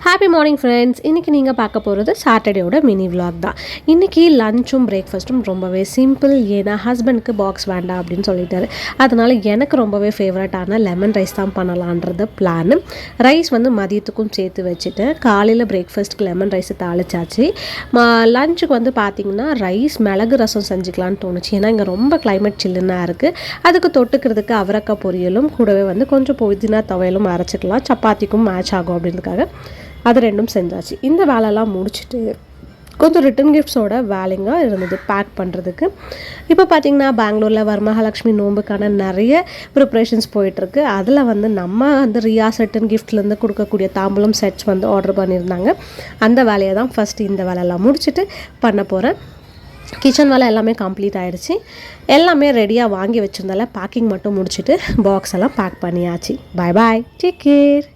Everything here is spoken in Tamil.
Happy morning friends. இன்றைக்கி நீங்கள் பார்க்க போகிறது சாட்டர்டேயோட மினி விலாக் தான். இன்றைக்கி லஞ்சும் பிரேக்ஃபாஸ்ட்டும் ரொம்பவே சிம்பிள். ஏன்னா ஹஸ்பண்டுக்கு பாக்ஸ் வேண்டாம் அப்படின்னு சொல்லிட்டாரு. அதனால் எனக்கு ரொம்பவே ஃபேவரட்டான லெமன் ரைஸ் தான் பண்ணலான்றது பிளான். ரைஸ் வந்து மதியத்துக்கும் சேர்த்து வச்சுட்டு காலையில் பிரேக்ஃபாஸ்ட்டுக்கு லெமன் ரைஸை தாளிச்சாச்சு. லஞ்சுக்கு வந்து பார்த்திங்கன்னா ரைஸ் மிளகு ரசம் செஞ்சுக்கலான்னு தோணுச்சு. ஏன்னா இங்கே ரொம்ப கிளைமேட் சில்லுன்னாக இருக்குது. அதுக்கு தொட்டுக்கிறதுக்கு அவரக்காய் பொரியலும் கூடவே வந்து கொஞ்சம் புதினா துவையலும் அரைச்சிக்கலாம். சப்பாத்திக்கும் மேட்ச் ஆகும் அப்படின்றதுக்காக அது ரெண்டும் செஞ்சாச்சு. இந்த வேலையெல்லாம் முடிச்சுட்டு கொஞ்சம் ரிட்டன் கிஃப்ட்ஸோட வேலைங்க இருந்தது பேக் பண்ணுறதுக்கு. இப்போ பார்த்திங்கன்னா பெங்களூரில் வரமகாலட்சுமி நோம்புக்கான நிறைய ப்ரிப்ரேஷன்ஸ் போயிட்டுருக்கு. அதில் வந்து நம்ம வந்து ரியாஸ் ரிட்டன் கிஃப்ட்லேருந்து கொடுக்கக்கூடிய தாம்பூலம் செட்ஸ் வந்து ஆர்டர் பண்ணியிருந்தாங்க. அந்த வேலையை தான் ஃபஸ்ட்டு இந்த வேலையெல்லாம் முடிச்சுட்டு பண்ண போகிறேன். கிச்சன் வேலை எல்லாமே கம்ப்ளீட் ஆகிடுச்சு. எல்லாமே ரெடியாக வாங்கி வச்சுருந்தால பேக்கிங் மட்டும் முடிச்சுட்டு பாக்ஸ் எல்லாம் பேக் பண்ணியாச்சு. பாய் பாய், டேக் கேர்.